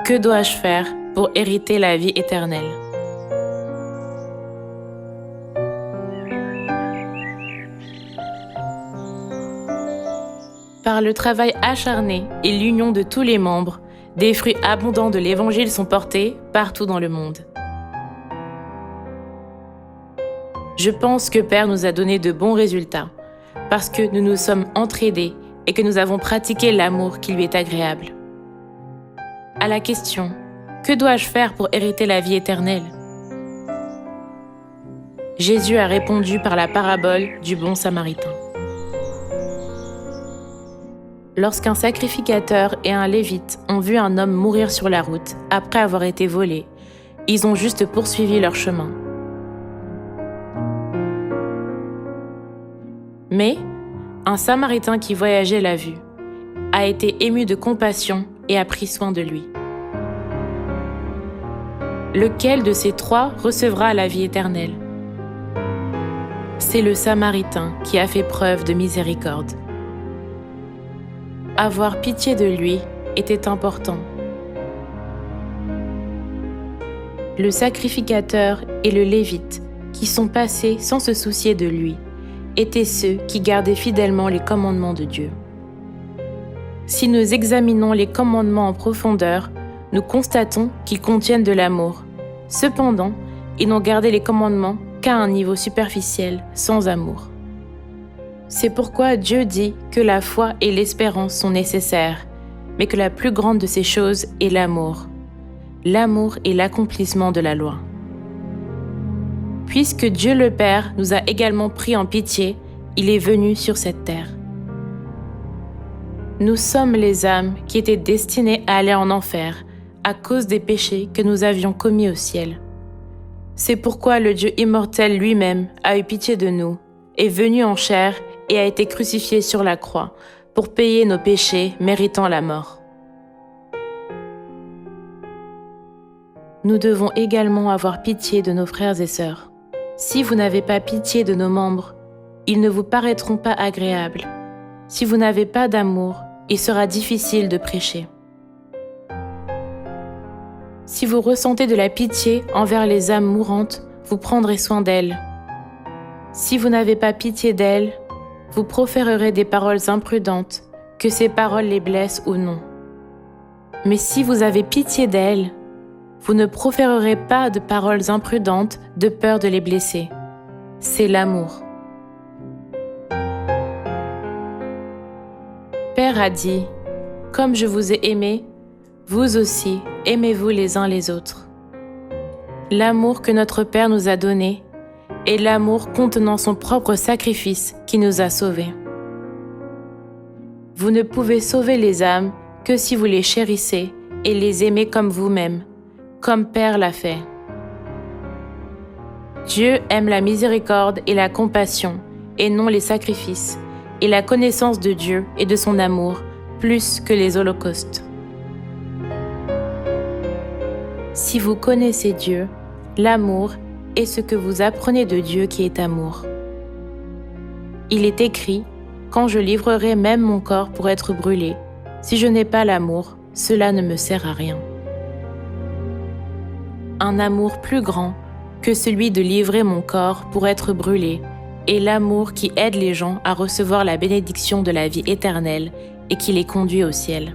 Que dois-je faire pour hériter la vie éternelle? Par le travail acharné et l'union de tous les membres, des fruits abondants de l'Évangile sont portés partout dans le monde. Je pense que Père nous a donné de bons résultats, parce que nous nous sommes entraidés et que nous avons pratiqué l'amour qui lui est agréable. À la question « Que dois-je faire pour hériter la vie éternelle ?» Jésus a répondu par la parabole du bon Samaritain. Lorsqu'un sacrificateur et un lévite ont vu un homme mourir sur la route après avoir été volé, ils ont juste poursuivi leur chemin. Mais un Samaritain qui voyageait l'a vu, a été ému de compassion et a pris soin de lui. Lequel de ces trois recevra la vie éternelle? C'est le Samaritain qui a fait preuve de miséricorde. Avoir pitié de lui était important. Le sacrificateur et le lévite, qui sont passés sans se soucier de lui, étaient ceux qui gardaient fidèlement les commandements de Dieu. Si nous examinons les commandements en profondeur, nous constatons qu'ils contiennent de l'amour. Cependant, ils n'ont gardé les commandements qu'à un niveau superficiel, sans amour. C'est pourquoi Dieu dit que la foi et l'espérance sont nécessaires, mais que la plus grande de ces choses est l'amour. L'amour est l'accomplissement de la loi. Puisque Dieu le Père nous a également pris en pitié, il est venu sur cette terre. Nous sommes les âmes qui étaient destinées à aller en enfer à cause des péchés que nous avions commis au ciel. C'est pourquoi le Dieu immortel lui-même a eu pitié de nous, est venu en chair et a été crucifié sur la croix pour payer nos péchés méritant la mort. Nous devons également avoir pitié de nos frères et sœurs. Si vous n'avez pas pitié de nos membres, ils ne vous paraîtront pas agréables. Si vous n'avez pas d'amour, il sera difficile de prêcher. Si vous ressentez de la pitié envers les âmes mourantes, vous prendrez soin d'elles. Si vous n'avez pas pitié d'elles, vous proférerez des paroles imprudentes, que ces paroles les blessent ou non. Mais si vous avez pitié d'elles, vous ne proférerez pas de paroles imprudentes de peur de les blesser. C'est l'amour. Père a dit, « Comme je vous ai aimé, vous aussi, aimez-vous les uns les autres. » L'amour que notre Père nous a donné est l'amour contenant son propre sacrifice qui nous a sauvés. Vous ne pouvez sauver les âmes que si vous les chérissez et les aimez comme vous-même, comme Père l'a fait. Dieu aime la miséricorde et la compassion, et non les sacrifices, et la connaissance de Dieu et de son amour, plus que les holocaustes. Si vous connaissez Dieu, l'amour est ce que vous apprenez de Dieu qui est amour. Il est écrit, « Quand je livrerai même mon corps pour être brûlé, si je n'ai pas l'amour, cela ne me sert à rien. » Un amour plus grand que celui de livrer mon corps pour être brûlé est l'amour qui aide les gens à recevoir la bénédiction de la vie éternelle et qui les conduit au ciel.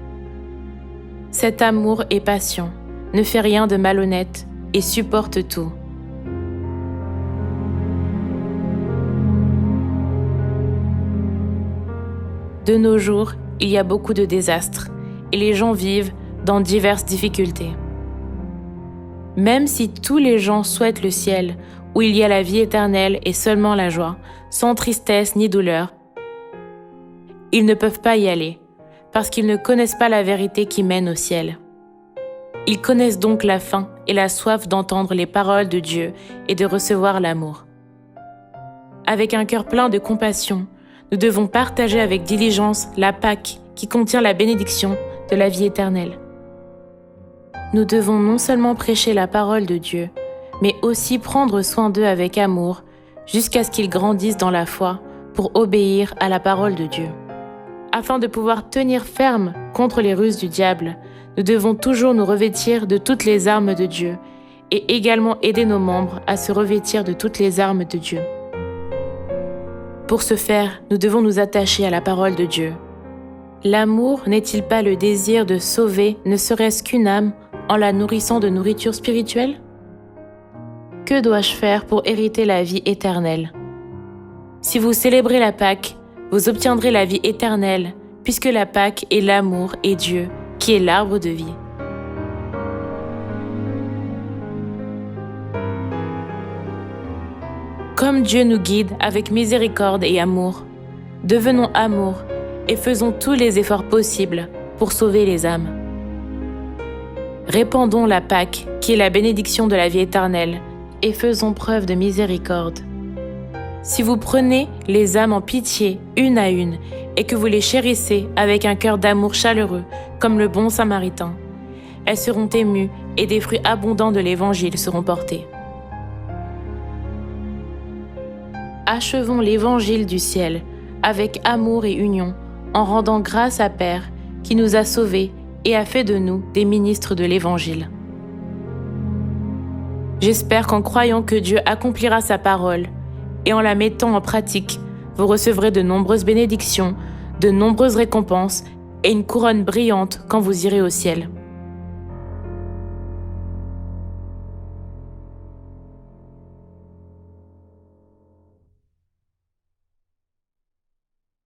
Cet amour est patient, ne fait rien de malhonnête et supporte tout. De nos jours, il y a beaucoup de désastres et les gens vivent dans diverses difficultés. Même si tous les gens souhaitent le ciel, où il y a la vie éternelle et seulement la joie, sans tristesse ni douleur, ils ne peuvent pas y aller, parce qu'ils ne connaissent pas la vérité qui mène au ciel. Ils connaissent donc la faim et la soif d'entendre les paroles de Dieu et de recevoir l'amour. Avec un cœur plein de compassion, nous devons partager avec diligence la Pâque qui contient la bénédiction de la vie éternelle. Nous devons non seulement prêcher la parole de Dieu, mais aussi prendre soin d'eux avec amour, jusqu'à ce qu'ils grandissent dans la foi pour obéir à la parole de Dieu. Afin de pouvoir tenir ferme contre les ruses du diable, nous devons toujours nous revêtir de toutes les armes de Dieu et également aider nos membres à se revêtir de toutes les armes de Dieu. Pour ce faire, nous devons nous attacher à la parole de Dieu. L'amour n'est-il pas le désir de sauver ne serait-ce qu'une âme en la nourrissant de nourriture spirituelle? Que dois-je faire pour hériter la vie éternelle? Si vous célébrez la Pâque, vous obtiendrez la vie éternelle, puisque la Pâque est l'amour et Dieu, qui est l'arbre de vie. Comme Dieu nous guide avec miséricorde et amour, devenons amour et faisons tous les efforts possibles pour sauver les âmes. Répandons la Pâque, qui est la bénédiction de la vie éternelle, et faisons preuve de miséricorde. Si vous prenez les âmes en pitié une à une et que vous les chérissez avec un cœur d'amour chaleureux, comme le bon Samaritain, elles seront émues et des fruits abondants de l'Évangile seront portés. Achevons l'Évangile du ciel avec amour et union, en rendant grâce à Père qui nous a sauvés et a fait de nous des ministres de l'Évangile. J'espère qu'en croyant que Dieu accomplira sa parole et en la mettant en pratique, vous recevrez de nombreuses bénédictions, de nombreuses récompenses et une couronne brillante quand vous irez au ciel.